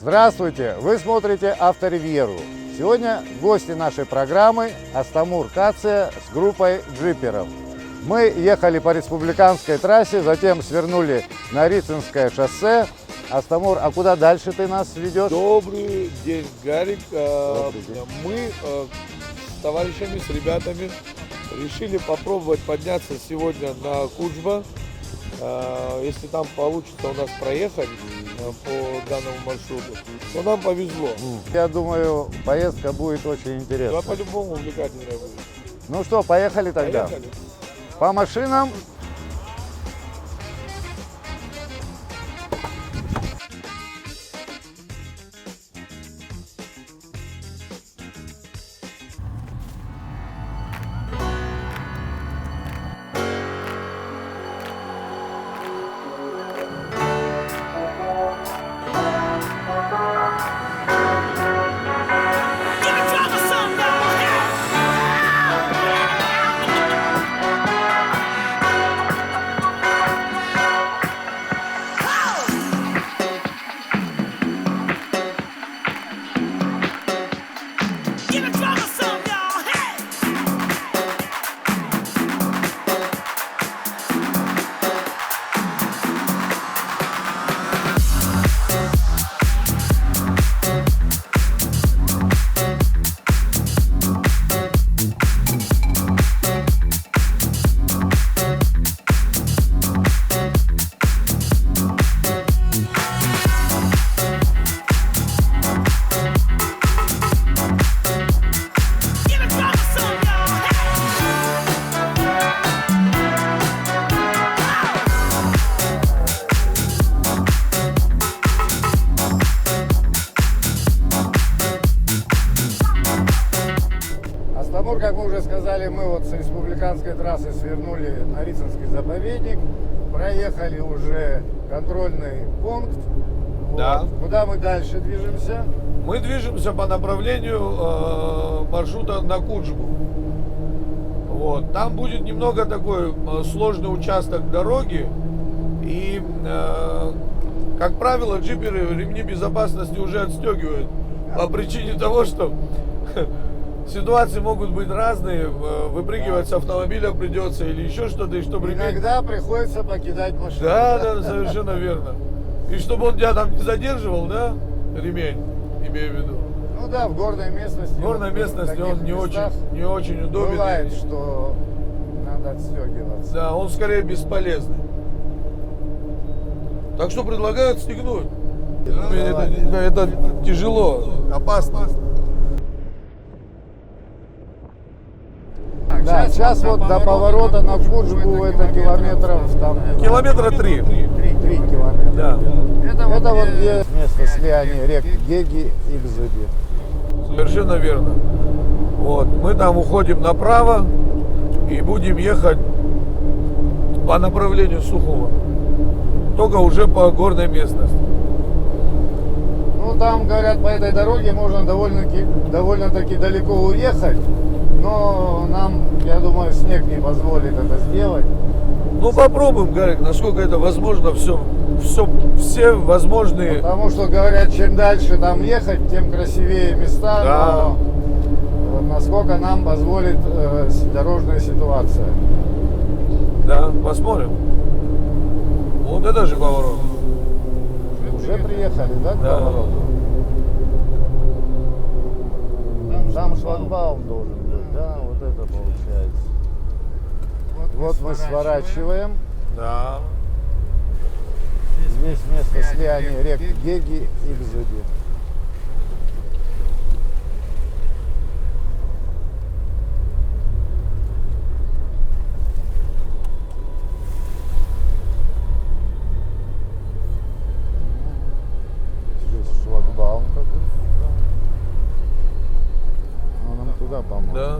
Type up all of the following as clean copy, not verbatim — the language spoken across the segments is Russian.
Здравствуйте! Вы смотрите Авторивьеру. Сегодня гости нашей программы Астамур Кация с группой джиперов. Мы ехали по республиканской трассе, затем свернули на Рицинское шоссе. Астамур, а куда дальше ты нас ведешь? Добрый день, Гарик. Добрый день. Мы с товарищами, с ребятами решили попробовать подняться сегодня на Куджба. Если там получится у нас проехать по данному маршруту, то нам повезло. Я думаю, поездка будет очень Да, интересная. по-любому увлекательная будет. Ну что, поехали тогда? Поехали. По машинам. Астамур, как мы уже сказали, мы вот с республиканской трассы свернули на Рицинский заповедник, проехали уже контрольный пункт. Да. Вот. Куда мы дальше движемся? Мы движемся по направлению маршрута на Куджбу. Вот. Там будет немного такой сложный участок дороги. И, как правило, джиперы ремни безопасности уже отстегивают по причине того, что ситуации могут быть разные, выпрыгивать с автомобиля придется или еще что-то, и чтобы Иногда приходится покидать машину. Да, совершенно верно. И чтобы он тебя там не задерживал, да, ремень, имею в виду. Ну да, в горной местности. В горной вот, местности в таких он не местах очень удобен. Бывает, что надо отстегиваться. Да, он скорее бесполезный. Так что предлагаю отстегнуть. Это тяжело, опасно. Да, сейчас вот до поворота на Куджбу это километров там... Километра 3. 3 километра. Да. Это вот где место слияния рек Геги и Бзыби. Совершенно верно. Вот, мы там уходим направо и будем ехать по направлению Сухого. Только уже по горной местности. Ну там, говорят, по этой дороге можно довольно-таки далеко уехать, но нам, я думаю, снег не позволит это сделать. Ну попробуем, Гарик, насколько это возможно, все возможные. Потому что, говорят, чем дальше там ехать, тем красивее места, Да. но вот насколько нам позволит дорожная ситуация. Да, посмотрим. Вот это же поворот. Уже приехали, да, к Да. повороту? Там шлагбаум должен быть, да, вот это получается. Вот мы сворачиваем. Да. Здесь место слияния рек Геги и Бзыби. Здесь шлагбаум какой-то. Он нам туда поможет. Да.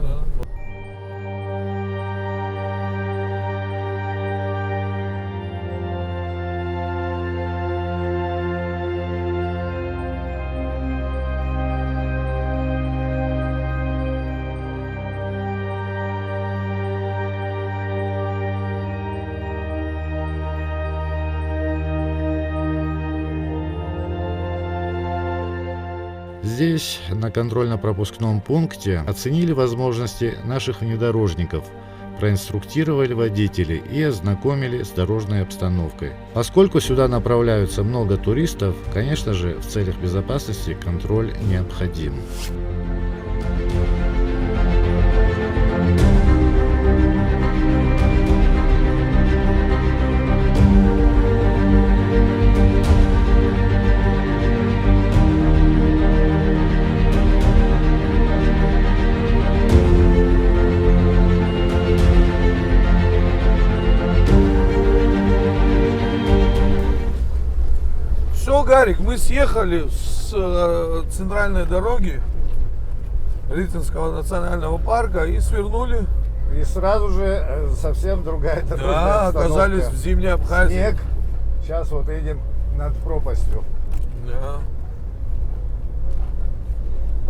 здесь, на контрольно-пропускном пункте, оценили возможности наших внедорожников, проинструктировали водителей и ознакомили с дорожной обстановкой. Поскольку сюда направляются много туристов, конечно же, в целях безопасности контроль необходим. Все, Гарик, мы съехали с центральной дороги Ритинского национального парка и свернули. И сразу же совсем другая дорожная Да, обстановка. оказались в Зимней Абхазии. Снег. Сейчас вот едем над пропастью. Да.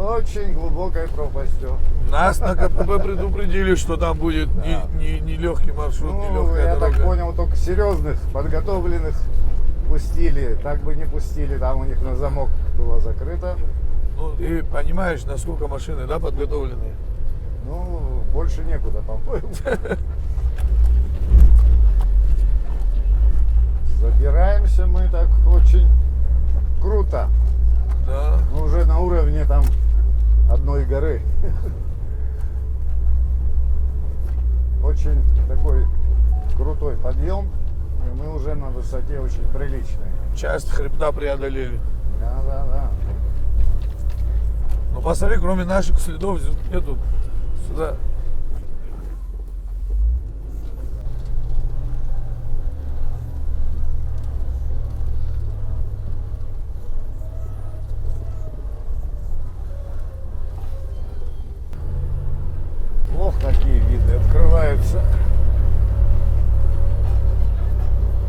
Очень глубокой пропастью. Нас на КПП предупредили, что там будет Да. не легкий маршрут, не Ну, легкая я дорога. так понял, только серьезных, подготовленных пустили. Так бы не пустили, там у них на замок было закрыто. Ну, ты понимаешь, насколько машины, да, подготовленные? Ну, больше некуда, по-моему. Забираемся мы так очень круто. Да. Мы уже на уровне там одной горы. Очень такой крутой подъем. И мы уже на высоте очень приличной. Часть хребта преодолели. Да. Ну, посмотри, кроме наших следов нету сюда. Ох, какие виды открываются.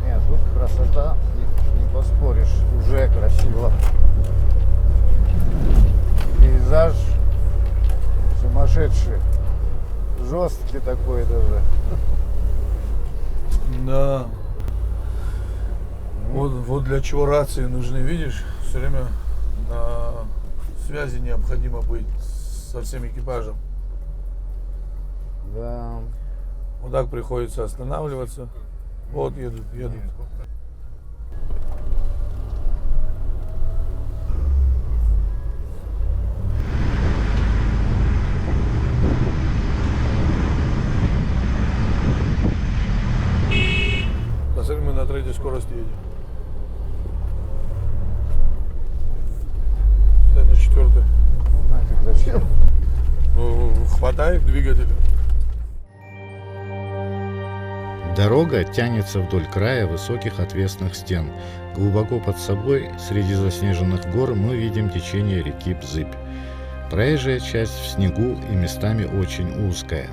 Нет, тут красота, не поспоришь, уже красиво. Пейзаж сумасшедший, жесткий такой даже. Да. Вот для чего рации нужны, видишь? Все время на связи необходимо быть со всем экипажем. Да. Вот так приходится останавливаться. Вот едут. Посмотри, мы на третьей скорости едем. Стоять на четвертой. Ну, нафиг, зачем? Ну, хватает двигателя. Дорога тянется вдоль края высоких отвесных стен. Глубоко под собой, среди заснеженных гор, мы видим течение реки Бзыбь. Проезжая часть в снегу и местами очень узкая.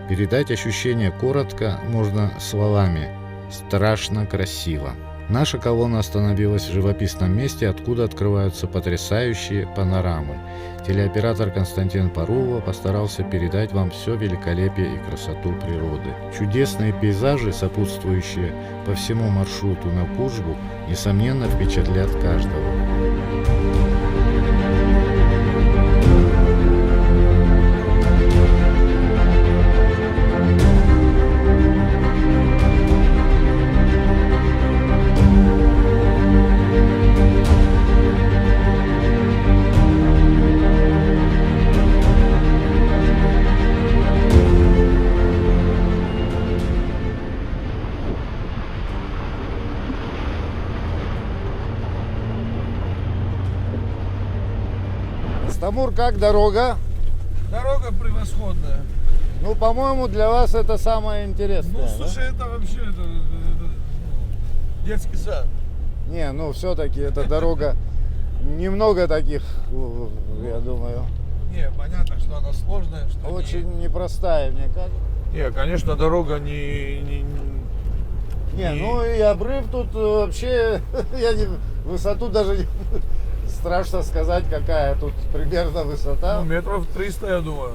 Передать ощущение коротко можно словами «страшно красиво». Наша колонна остановилась в живописном месте, откуда открываются потрясающие панорамы. Телеоператор Константин Парулова постарался передать вам все великолепие и красоту природы. Чудесные пейзажи, сопутствующие по всему маршруту на Куджбу, несомненно впечатлят каждого. Стамур, как дорога? Дорога превосходная. Ну, по-моему, для вас это самое интересное. Ну, да? слушай, это вообще детский сад. Не, ну все-таки эта дорога немного таких, я думаю, Не, понятно, что она сложная, что очень непростая, мне кажется. Не, конечно, дорога не Не, ну и обрыв тут вообще, я не, высоту даже страшно сказать, какая тут примерно высота. ну, метров 300, я думаю.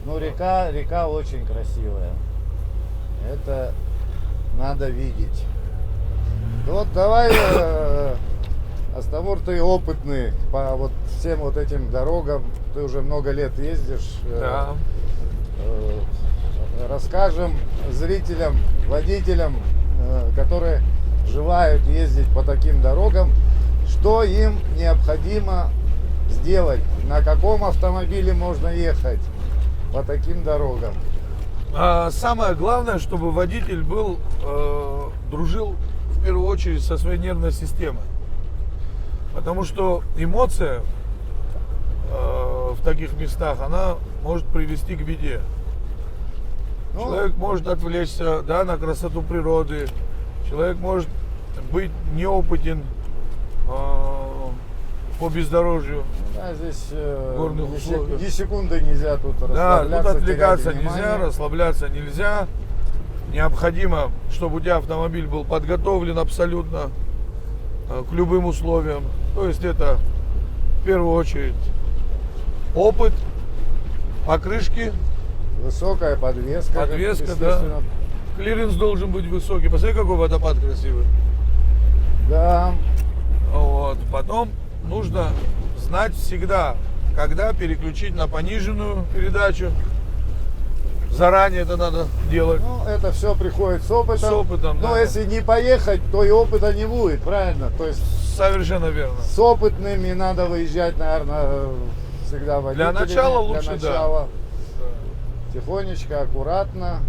Ну, река очень красивая. Это надо видеть. Вот давай Астамур, ты опытный по вот всем вот этим дорогам, ты уже много лет ездишь. Да. Расскажем зрителям, водителям, которые желают ездить по таким дорогам, что им необходимо сделать, на каком автомобиле можно ехать по таким дорогам. Самое главное, чтобы водитель был, дружил в первую очередь со своей нервной системой. Потому что эмоция в таких местах, она может привести к беде. Ну, Человек может отвлечься, да, на красоту природы. Человек может быть неопытен по бездорожью. да, здесь горных условиях. ни секунды нельзя тут Да, расслабляться, тут отвлекаться терять нельзя, внимание. расслабляться нельзя. Необходимо, чтобы у тебя автомобиль был подготовлен абсолютно к любым условиям. То есть это в первую очередь опыт, покрышки, Высокая подвеска. подвеска, да. естественно. Клиренс должен быть высокий. Посмотри, какой водопад красивый. Да. Вот. Потом нужно знать всегда, когда переключить на пониженную передачу. Заранее это надо делать. Ну, это все приходит с опытом. С опытом, Но да. если не поехать, то и опыта не будет, правильно? То есть Совершенно верно. с опытными надо выезжать, наверное, всегда водителями. начала лучше, да. Для начала. Тихонечко, аккуратно.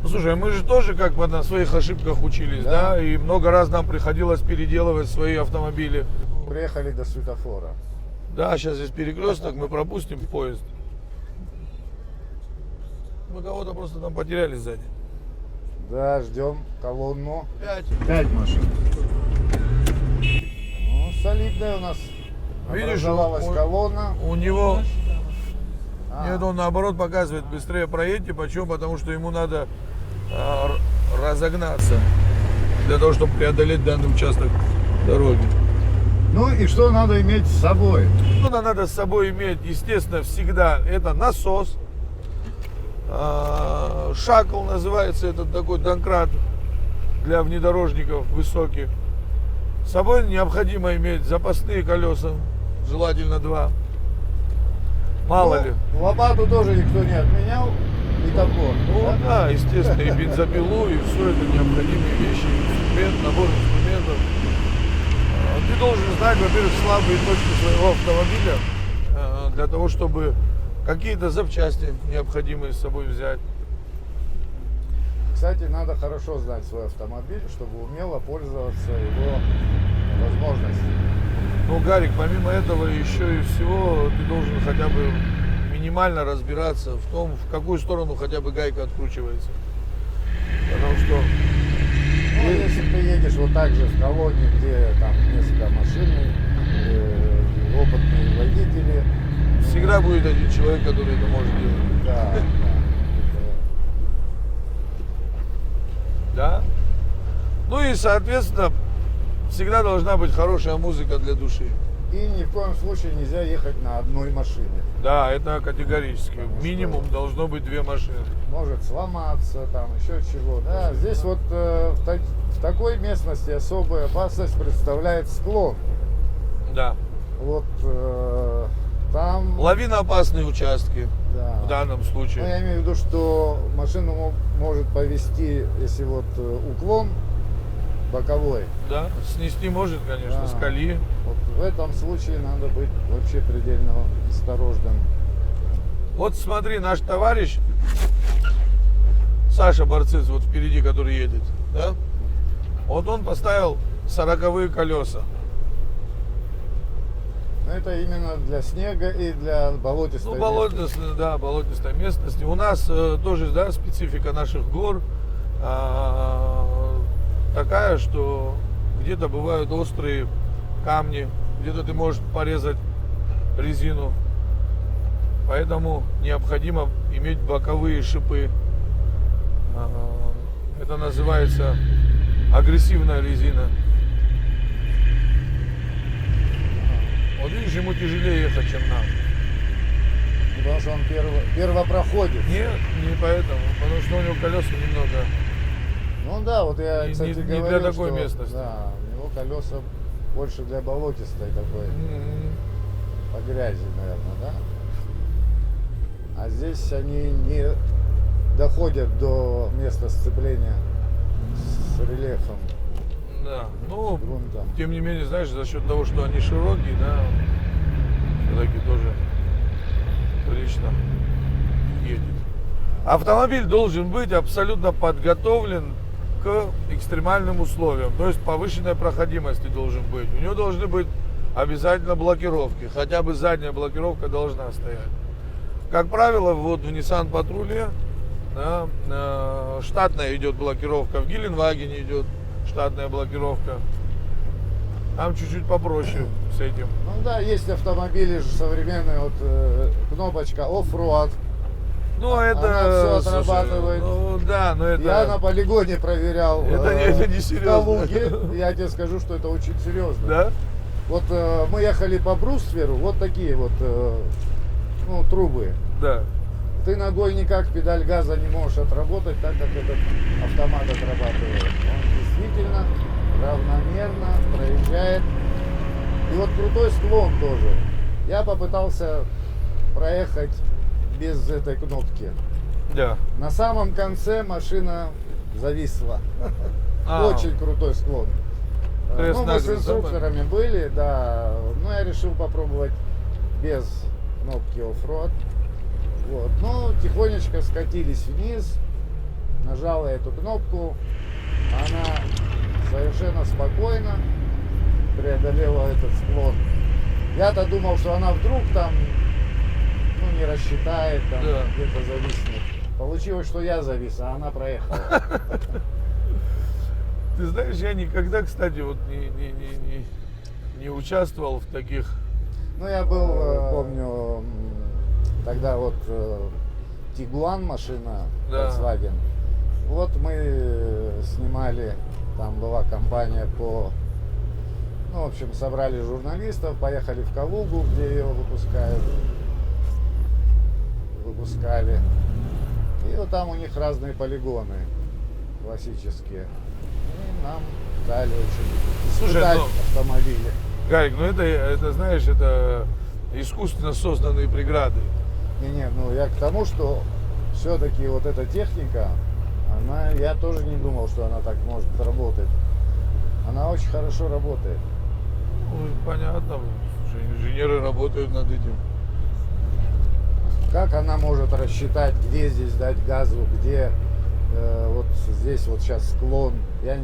Ну, слушай, мы же тоже как бы на своих ошибках учились, Да. да? И много раз нам приходилось переделывать свои автомобили. Приехали до светофора. Да, сейчас здесь перекресток, мы пропустим поезд. Мы кого-то просто там потеряли сзади. Да, ждем колонну. 5 машин. Ну, солидная у нас Видишь, образовалась колонна. У него... А, Нет, он наоборот показывает, быстрее проедьте. Почему? Потому что ему надо разогнаться для того, чтобы преодолеть данный участок дороги. Ну и что надо иметь с собой? Что надо с собой иметь, естественно, всегда. Это насос. Шакл называется, этот такой донкрат для внедорожников высоких. С собой необходимо иметь запасные колеса, желательно 2. Мало Ну, ли. Лопату тоже никто не отменял. И топор. Ну да? да, естественно, и бензопилу, и все это необходимые вещи, инструмент, набор инструментов. Ты должен знать, во-первых, слабые точки своего автомобиля, для того, чтобы какие-то запчасти необходимые с собой взять. Кстати, надо хорошо знать свой автомобиль, чтобы умело пользоваться его возможностями. Ну, Гарик, помимо этого еще и всего, ты должен хотя бы минимально разбираться в том, в какую сторону хотя бы гайка откручивается. Потому что Ну, если ты едешь вот так же в колонне, где там несколько машин, и опытные водители, всегда будет один человек, который это может делать. да, Да? Ну и, соответственно, всегда должна быть хорошая музыка для души. и ни в коем случае нельзя ехать на одной машине. Да, это категорически. Потому что- Минимум должно быть 2 машины. Может сломаться, там еще чего. Да, здесь вот в такой местности особую опасность представляет склон. Да. Вот там, Лавиноопасные участки да. в данном Ну, случае. я имею в виду, что машину может повести, если вот уклон боковой. Да, снести может, конечно, Да. с колеи. Вот в этом случае надо быть вообще предельно осторожным. Вот смотри, наш товарищ Саша Борцец, вот впереди, который едет, да? Вот он поставил 40-е колеса. Но это именно для снега и для болотистой Ну, местности. болотистой местности. У нас тоже, да, специфика наших гор такая, что где-то бывают острые камни, где-то ты можешь порезать резину. Поэтому необходимо иметь боковые шипы. Это называется агрессивная резина. Вот видишь, ему тяжелее ехать, чем нам. Потому что он первопроходец. Нет, не поэтому, потому что у него колеса немного. Ну да, вот я, Не- кстати, не для говорил, такой что, местности. да, у него колеса больше для болотистой такой, по грязи, наверное, да? А здесь они не доходят до места сцепления с рельефом, Да, ну, с грунтом. тем не менее, знаешь, за счет того, что они широкие, да, все-таки тоже прилично едет. Автомобиль должен быть абсолютно подготовлен к экстремальным условиям, то есть повышенной проходимости должен быть. У него должны быть обязательно блокировки, хотя бы задняя блокировка должна стоять. Как правило, вот в Nissan Patrol, да, штатная идет блокировка, в Геленвагене идет штатная блокировка. Там чуть-чуть попроще с этим. Ну да, есть автомобили же современные, вот кнопочка Off-Road. Ну, Она это... всё отрабатывает. Ну, да, но это... Я на полигоне проверял Это не в серьезно. Калуге. Я тебе скажу, что это очень серьезно. Да? Вот мы ехали по брустверу, вот такие вот ну, трубы. Да. Ты ногой никак педаль газа не можешь отработать, так как этот автомат отрабатывает. Он действительно равномерно проезжает. И вот крутой склон тоже. Я попытался проехать без этой кнопки. Да. На самом конце машина зависла. А. Очень крутой склон. Ну, мы с Крест-накрест, да, инструкторами были, да. Но я решил попробовать без кнопки Off-Road. Вот. Ну, тихонечко скатились вниз. Нажал я эту кнопку. Она совершенно спокойно преодолела этот склон. Я-то думал, что она вдруг там ну, не рассчитает, там Да. где-то зависнет. Получилось, что я завис, а она проехала. Ты знаешь, я никогда, кстати, вот не участвовал в таких... Ну, я был, помню, тогда вот Тигуан машина, Да. Volkswagen. Вот мы снимали, там была компания по... Ну, в общем, собрали журналистов, поехали в Калугу, где ее выпускали. И вот там у них разные полигоны классические. И нам дали очень Слушай, испытать ну- автомобили. Гарик, ну это, знаешь, это искусственно созданные преграды. Не, ну я к тому, что все-таки вот эта техника, она, я тоже не думал, что она так может работать. Она очень хорошо работает. Ну, понятно. Слушай, инженеры работают над этим. Как она может рассчитать, где здесь дать газу, где вот здесь вот сейчас склон, я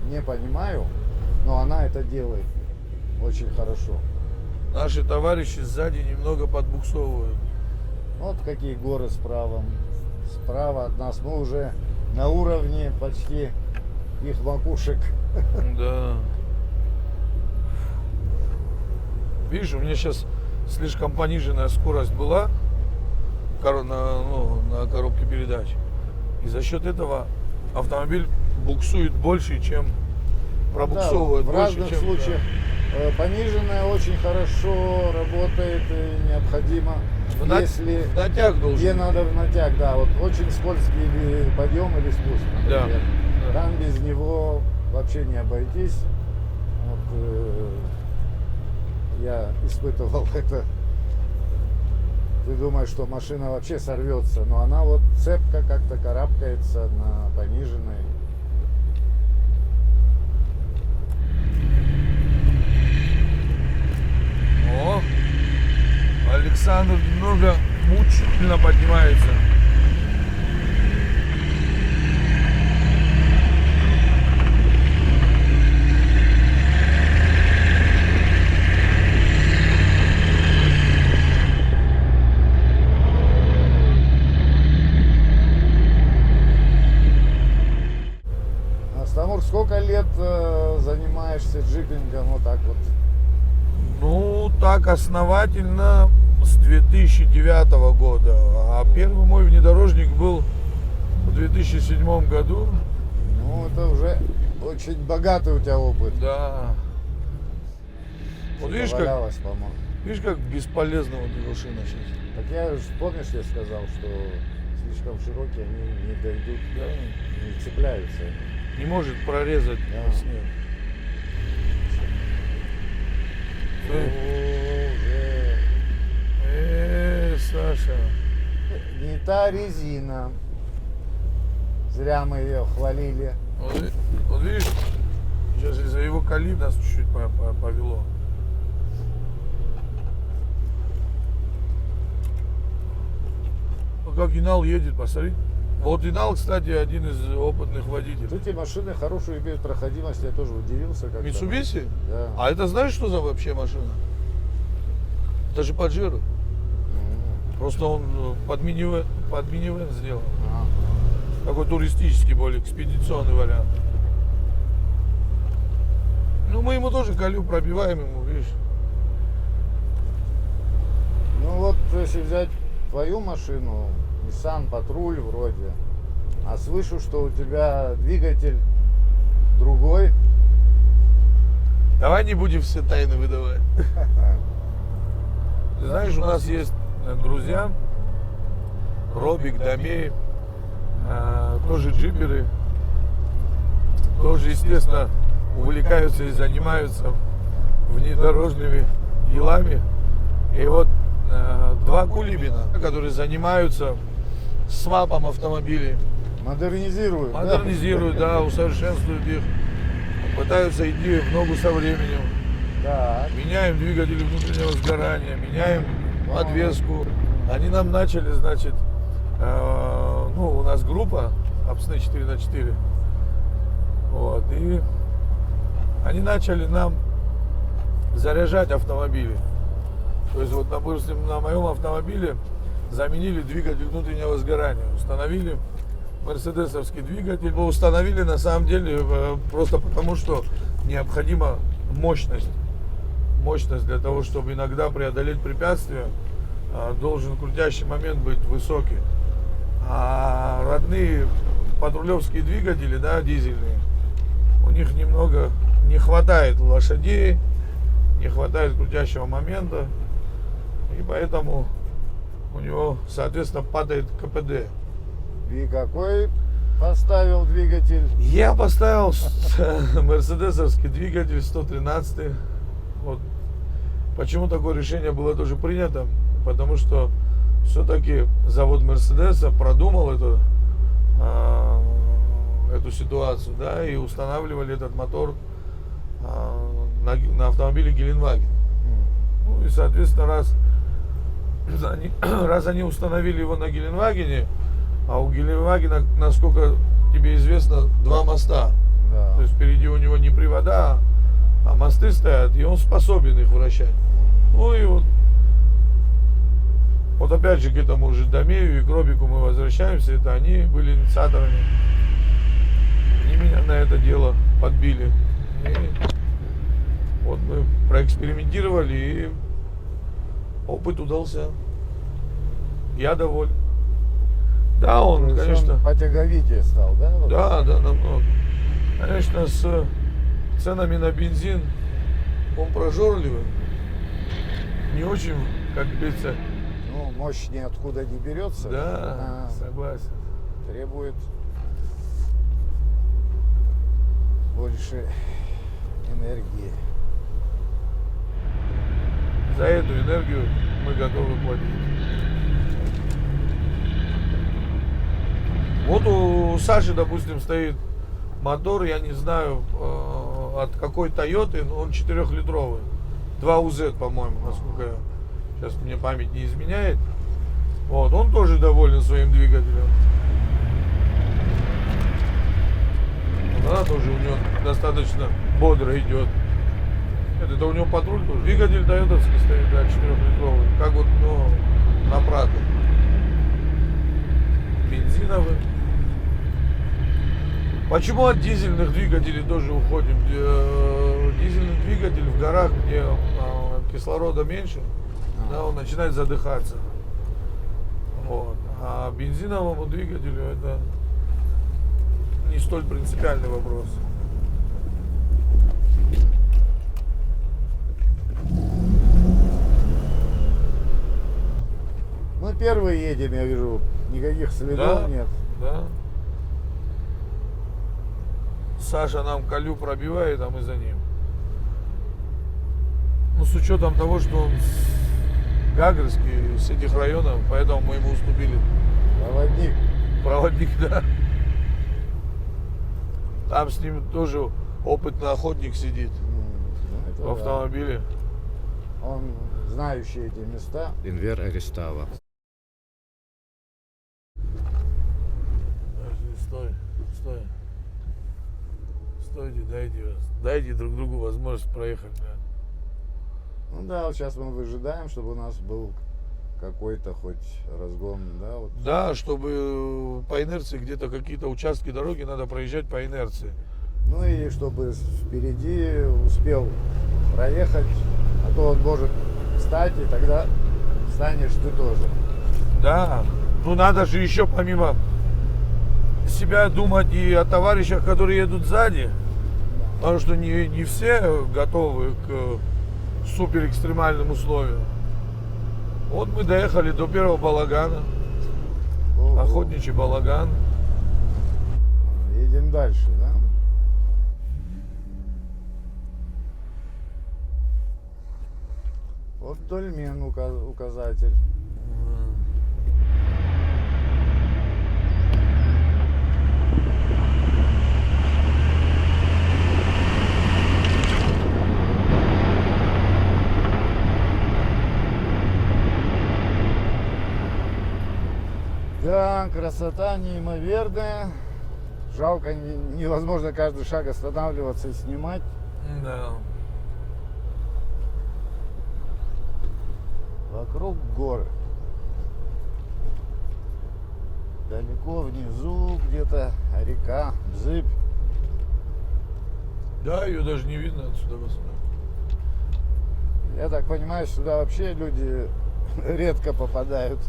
не понимаю, но она это делает очень хорошо. Наши товарищи сзади немного подбуксовывают. Вот какие горы справа от нас, мы уже на уровне почти их макушек. Да. Видишь, у меня сейчас слишком пониженная скорость была на коробке передач. И за счет этого автомобиль буксует больше, чем пробуксовывает. Да, в больше, разных чем, случаях пониженная очень хорошо работает и необходимо, В на- если в натяг должен. где надо в натяг, да, вот очень скользкий или подъем или спуск, Да, например. да. Там без него вообще не обойтись. Вот, я испытывал это. Ты думаешь, что машина вообще сорвется, но она вот цепко как-то карабкается на пониженной. О, Александр немного мучительно поднимается. Астамур, сколько лет занимаешься джипингом вот так вот? Ну, так основательно с 2009 года. А первый мой внедорожник был в 2007 году. Ну, это уже очень богатый у тебя опыт. Да. Вот видишь, как, Завалялось, по-моему. бесполезно вот эта машина сейчас. Так я же, помнишь, я сказал, что слишком широкие, они не дойдут, Да. не цепляются. Не может прорезать Да. снег. Саша. Не та резина. Зря мы ее хвалили. Вот видишь, сейчас из-за его калиб нас чуть-чуть повело. Ну, как Инал едет, посмотри. Вот Инал, кстати, один из опытных водителей. Эти машины хорошую имеют проходимость, я тоже удивился. Как Митсубиси? Да. А это знаешь, что за вообще машина? Это же Паджеро. Просто он под минивэн сделал. Такой туристический, более экспедиционный вариант. Ну, мы ему тоже колю пробиваем ему, видишь. Ну вот, если взять твою машину, Nissan Patrol вроде, а слышу, что у тебя двигатель другой. Давай не будем все тайны выдавать. Ты знаешь, у нас есть друзья, Робик, Домеев, тоже джиперы, тоже, естественно, увлекаются и занимаются внедорожными делами. И вот два Кулибина, которые занимаются свапом автомобилей. Модернизируют. Модернизируют, да, усовершенствуют их, пытаются идти в ногу со временем. Так. Меняем двигатели внутреннего сгорания, меняем подвеску. Они нам начали, значит, ну, у нас группа Апсны 4х4. Вот, и они начали нам заряжать автомобили. То есть вот, допустим, на моем автомобиле заменили двигатель внутреннего сгорания, установили мерседесовский двигатель. Установили на самом деле просто потому, что необходима мощность. Мощность для того, чтобы иногда преодолеть препятствия, должен крутящий момент быть высокий. А родные патрулевские двигатели, да, дизельные, у них немного не хватает лошадей, не хватает крутящего момента, и поэтому у него, соответственно, падает КПД. И какой поставил двигатель? Я поставил мерседесовский двигатель 113. Вот. Почему такое решение было тоже принято? Потому что все-таки завод Мерседеса продумал эту ситуацию, да, и устанавливали этот мотор на автомобиле Геленваген. Ну и, соответственно, раз они установили его на Геленвагене, а у Геленвагена, насколько тебе известно, два моста. Да. То есть впереди у него не привода, а мосты стоят, и он способен их вращать. Ну и вот опять же к этому уже Домею и к Робику мы возвращаемся. Это они были инициаторами. Они меня на это дело подбили. И вот мы проэкспериментировали, и опыт удался. Я доволен. Да, он, То есть конечно... он потяговитее стал, да? Вот? Да, намного. Конечно, с ценами на бензин он прожорливый. Не очень, как говорится... Ну, мощь ниоткуда не берется. Да, согласен. Требует больше энергии. За эту энергию мы готовы платить. Вот у Саши, допустим, стоит мотор, я не знаю от какой Тойоты, но он 4-литровый. 2УЗ, по-моему, насколько сейчас мне память не изменяет. Вот, он тоже доволен своим двигателем. Она тоже у него достаточно бодро идет. Это у него патруль тоже. Двигатель тойотовский стоит, да, 4-литровый. Как вот, ну, на Прадо. Бензиновый. Почему от дизельных двигателей тоже уходим? Дизельный двигатель в горах, где кислорода меньше, да, он начинает задыхаться. Вот. А бензиновому двигателю это не столь принципиальный вопрос. Мы первые едем, я вижу, никаких следов Да, нет. да. Саша нам колю пробивает, а мы за ним. Ну, с учетом того, что он Гагарский, с этих районов, поэтому мы ему уступили. Проводник. Проводник, да. Там с ним тоже опытный охотник сидит Ну, это в да. автомобиле. Он знающий эти места. Инвер Арестава. Подожди, стой. Стойте, дайте друг другу возможность проехать, да. Ну да, вот сейчас мы выжидаем, чтобы у нас был какой-то хоть разгон, да, вот. Да, чтобы по инерции где-то какие-то участки дороги надо проезжать по инерции. Ну и чтобы впереди успел проехать, а то он может встать, и тогда встанешь ты тоже. Да, ну надо же еще помимо себя думать и о товарищах, которые едут сзади. Потому что не все готовы к супер экстремальным условиям. Вот мы доехали до первого балагана. Ого. Охотничий балаган. Едем дальше, да? Вот Дольмен указатель. Да, красота неимоверная. Жалко, невозможно каждый шаг останавливаться и снимать. Да. Вокруг горы. Далеко внизу где-то река, Бзыбь. Да, ее даже не видно отсюда. Я так понимаю, сюда вообще люди редко попадают.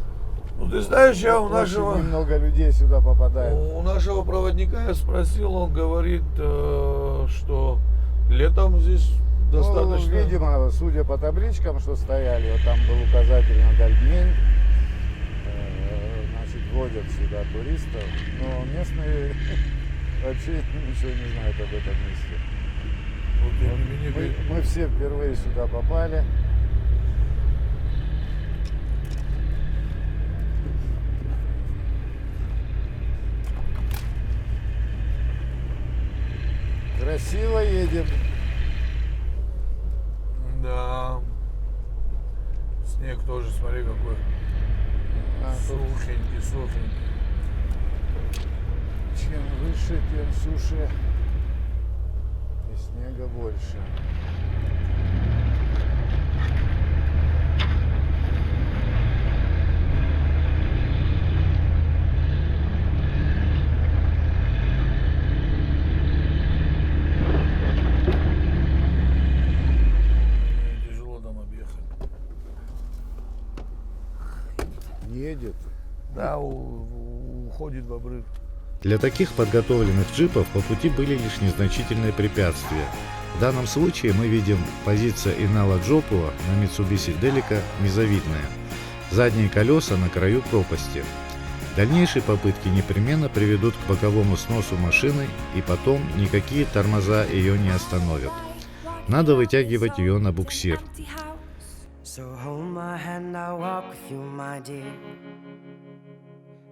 Ну ты знаешь, я у Очень нашего... немного людей сюда попадает. У нашего проводника я спросил, он говорит, что летом здесь достаточно. Ну, видимо, судя по табличкам, что стояли, вот там был указатель на Дальмень, значит, водят сюда туристов, но местные вообще ничего не знают об этом месте. Вот имени Мы все впервые сюда попали. Красиво едем. Да. Снег тоже, смотри, какой. Тут Сухенький. чем выше, тем суше и снега больше. Тяжело там объехать. Едет. Да, уходит в обрыв. Для таких подготовленных джипов по пути были лишь незначительные препятствия. В данном случае мы видим позиция Инала Джопуа на Mitsubishi Delica незавидная. Задние колеса на краю пропасти. Дальнейшие попытки непременно приведут к боковому сносу машины, и потом никакие тормоза ее не остановят. Надо вытягивать ее на буксир. So hold my hand, I'll walk with you, my dear.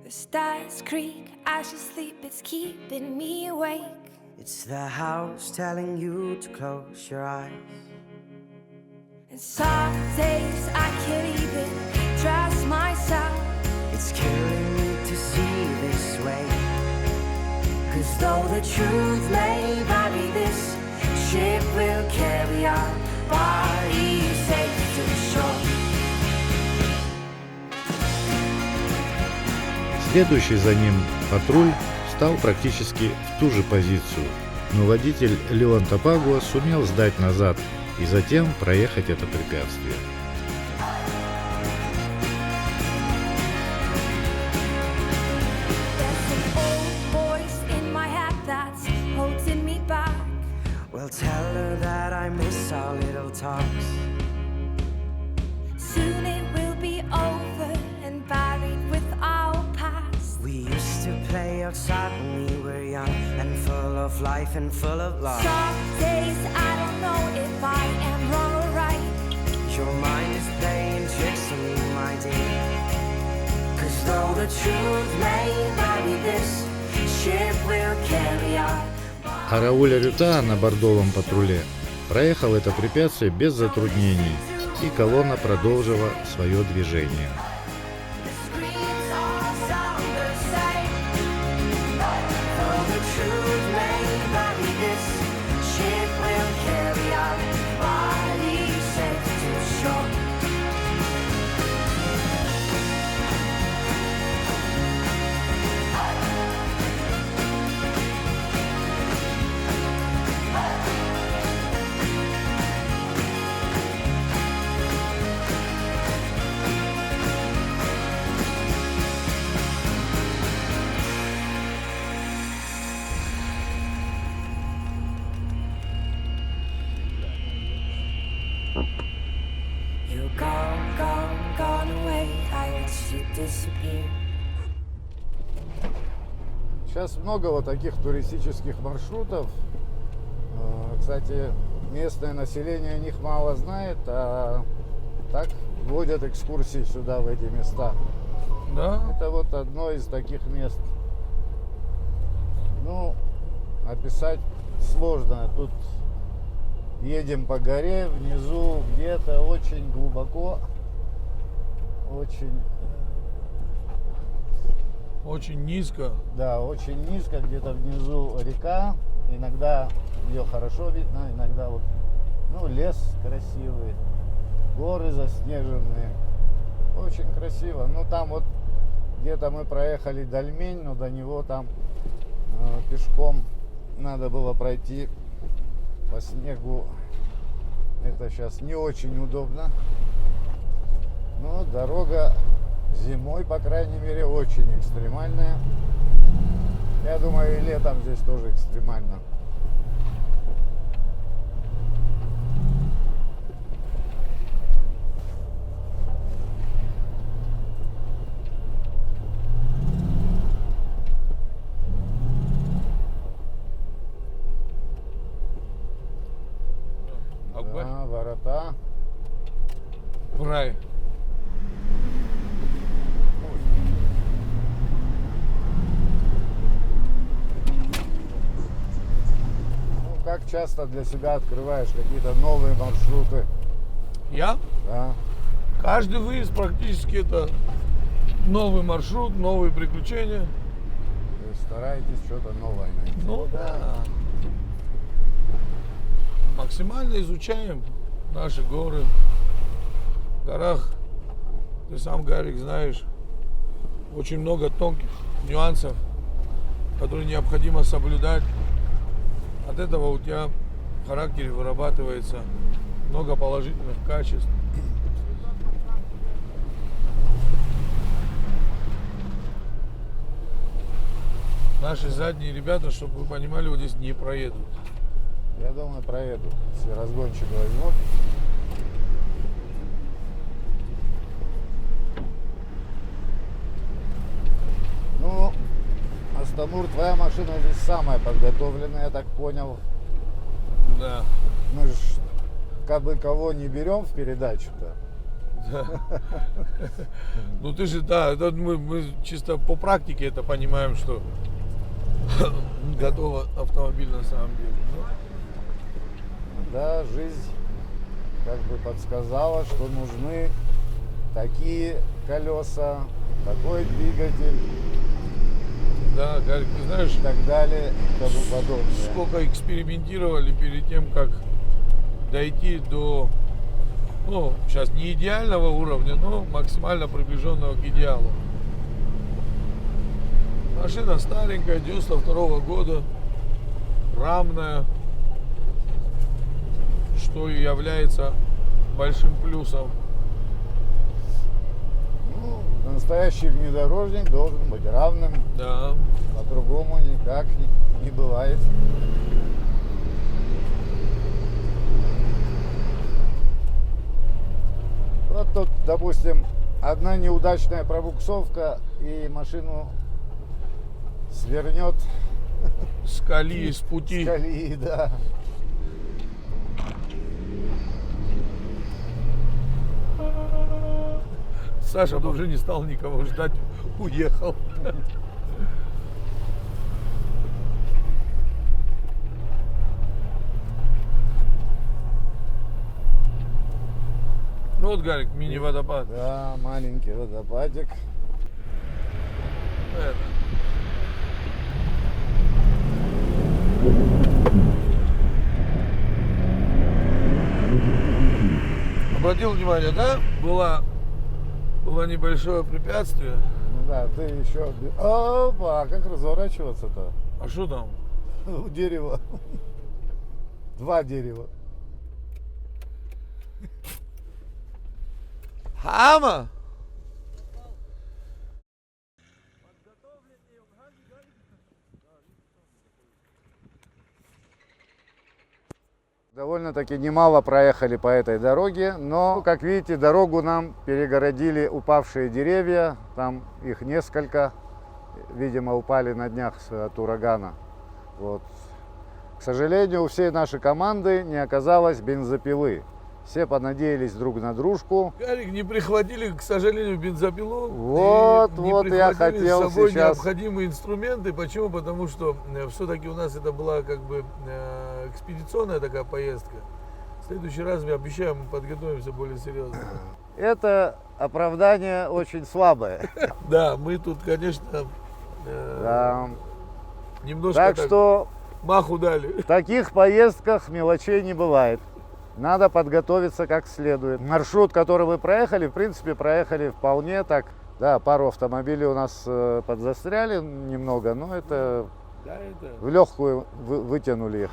The stars creak, I should sleep, it's keeping me awake. It's the house telling you to close your eyes. And some days I can't even trust myself. It's killing me to see this way. 'Cause though the truth may vary, this ship will carry our bodies safe to shore. Следующий за ним патруль встал практически в ту же позицию, но водитель Леон Топагуа сумел сдать назад и затем проехать это препятствие. There's an old voice in my head that's holding me back. Well, tell her that I miss our little talks. Soon it will be over and buried with our past. We used to play outside when we were young and full of life and full of love. Some days I don't know if I am wrong or right. listen, my dear. 'Cause though the truth may vary, this ship will carry our А Рауль Арюта на бордовом патруле проехал это препятствие без затруднений, и колонна продолжила свое движение. screams all sound the same. Though the truth may vary, this ship will carry our bodies safe to shore. You're gone, gone, gone away. I watched you disappear. Сейчас много вот таких туристических маршрутов. Кстати, местное население о них мало знает, а так водят экскурсии сюда, в эти места. Да? Это вот одно из таких мест. Ну, описать сложно. Тут едем по горе, внизу где-то очень глубоко, очень, Очень низко. да, очень низко, где-то внизу река. Иногда ее хорошо видно, иногда вот, ну, лес красивый, горы заснеженные. Очень красиво. Ну, там вот где-то мы проехали Дальмень, но до него там пешком надо было пройти по снегу. Это сейчас не очень удобно. Но дорога зимой, по крайней мере, очень экстремальная. Я думаю, и летом здесь тоже экстремально. Акбар. Да, ворота. В рай. Ну, как часто для себя открываешь какие-то новые маршруты? Я? Да. Каждый выезд практически это новый маршрут, новые приключения. То есть стараетесь что-то новое найти. Ну да. Максимально изучаем наши горы. В горах, ты сам, Гарик, знаешь, очень много тонких нюансов, которые необходимо соблюдать. От этого у тебя в характере вырабатывается много положительных качеств. Наши задние ребята, чтобы вы понимали, вот здесь не проедут. Я думаю, проеду, если разгончик возьмут. Ну, Астамур, твоя машина здесь самая подготовленная, я так понял. Да. Мы ж кабы кого не берем в передачу-то. Ну ты же, да, это мы чисто по практике это понимаем, что готов автомобиль на самом деле. Да, жизнь как бы подсказала, что нужны такие колеса, такой двигатель Да, Гарик, ты знаешь, и так далее и тому подобное. сколько экспериментировали перед тем, как дойти до, ну, сейчас не идеального уровня, но максимально приближенного к идеалу. Машина старенькая, 92 года, рамная, что и является большим плюсом. Ну, настоящий внедорожник должен быть равным, Да. по-другому никак не бывает. Вот тут, допустим, одна неудачная пробуксовка, и машину свернет С колеи, с пути. с колеи, да. Саша уже не стал никого ждать, уехал. Ну вот, Гарик, мини-водопад. Да, маленький водопадик. Это. Обратил внимание, да? Было небольшое препятствие. Ну да, ты еще... Опа, а как разворачиваться-то? А что там? У дерева. Два дерева. Хама! Довольно-таки немало проехали по этой дороге, но, как видите, дорогу нам перегородили упавшие деревья. Там их несколько, видимо, упали на днях от урагана. Вот. К сожалению, у всей нашей команды не оказалось бензопилы. Все понадеялись друг на дружку. Гарик, не прихватили, к сожалению, бензопилу. Вот, и не вот я прихватили хотел с собой сейчас... необходимые инструменты. Почему? Потому что все-таки у нас это была как бы экспедиционная такая поездка. В следующий раз, я обещаю, мы подготовимся более серьезно. Это оправдание очень слабое. Да, мы тут, конечно, Да. немножко Так что маху дали. в таких поездках мелочей не бывает. Надо подготовиться как следует. Маршрут, который вы проехали, в принципе, проехали вполне так. Да, пару автомобилей у нас подзастряли немного, но это Да, это... в легкую вытянули их.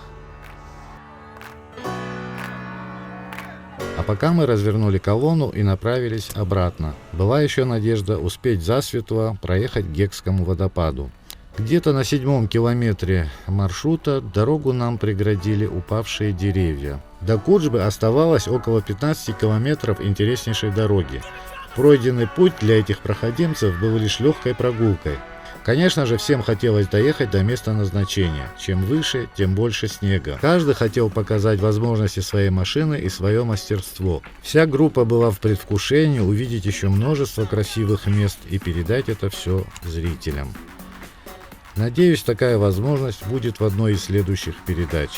А пока мы развернули колонну и направились обратно. Была еще надежда успеть засветло проехать к Гекскому водопаду. Где-то на 7-м километре маршрута дорогу нам преградили упавшие деревья. До Куджбы оставалось около 15 километров интереснейшей дороги. Пройденный путь для этих проходимцев был лишь легкой прогулкой. Конечно же, всем хотелось доехать до места назначения. Чем выше, тем больше снега. Каждый хотел показать возможности своей машины и свое мастерство. Вся группа была в предвкушении увидеть еще множество красивых мест и передать это все зрителям. Надеюсь, такая возможность будет в одной из следующих передач.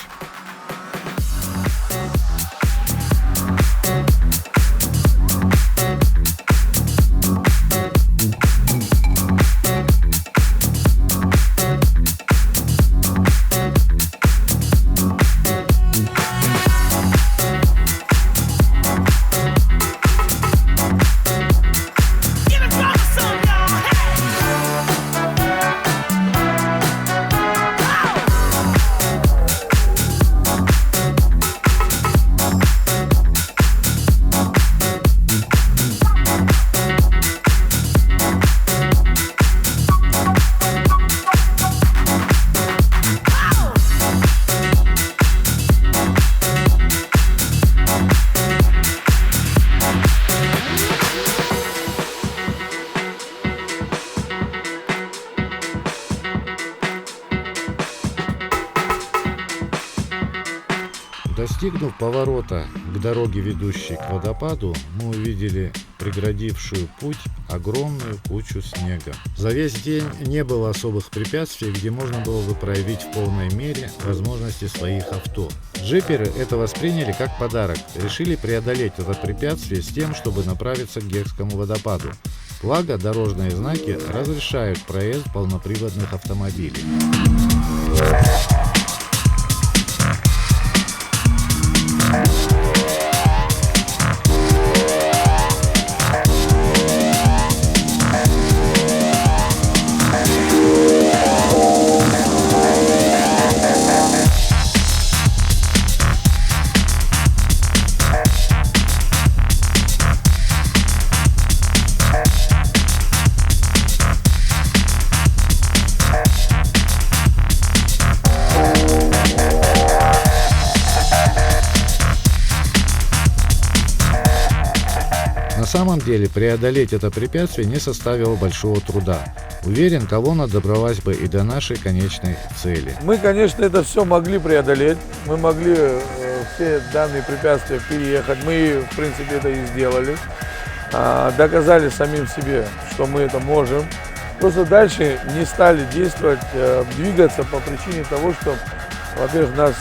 Достигнув поворота к дороге, ведущей к водопаду, мы увидели преградившую путь огромную кучу снега. За весь день не было особых препятствий, где можно было бы проявить в полной мере возможности своих авто. Джиперы это восприняли как подарок, решили преодолеть это препятствие с тем, чтобы направиться к Гекскому водопаду. Благо, дорожные знаки разрешают проезд полноприводных автомобилей. На самом деле преодолеть это препятствие не составило большого труда. Уверен, колонна добралась бы и до нашей конечной цели. Мы, конечно, это все могли преодолеть. Мы могли все данные препятствия переехать. Мы, в принципе, это и сделали. доказали самим себе, что мы это можем. Просто дальше не стали действовать, двигаться по причине того, что, во-первых, нас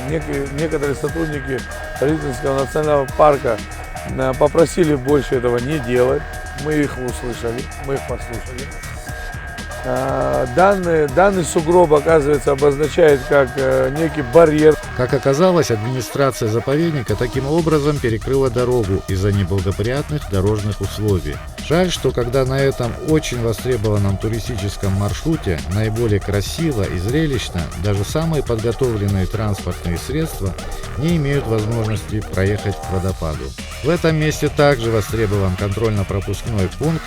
некоторые сотрудники Рыльского национального парка попросили больше этого не делать. Мы их услышали, мы их послушали. Данный сугроб, оказывается, обозначает как некий барьер. Как оказалось, администрация заповедника таким образом перекрыла дорогу из-за неблагоприятных дорожных условий. Жаль, что когда на этом очень востребованном туристическом маршруте наиболее красиво и зрелищно, даже самые подготовленные транспортные средства не имеют возможности проехать к водопаду. В этом месте также востребован контрольно-пропускной пункт,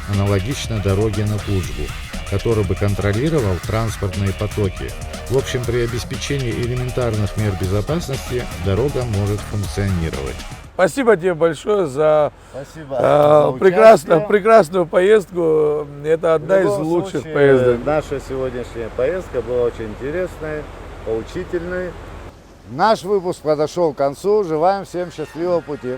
аналогично дороге на Куджбу, который бы контролировал транспортные потоки. В общем, при обеспечении элементарных мер безопасности дорога может функционировать. Спасибо тебе большое за, Спасибо за прекрасную поездку. Это одна из лучших поездок. Наша сегодняшняя поездка была очень интересной, поучительной. Наш выпуск подошел к концу. Желаем всем счастливого пути.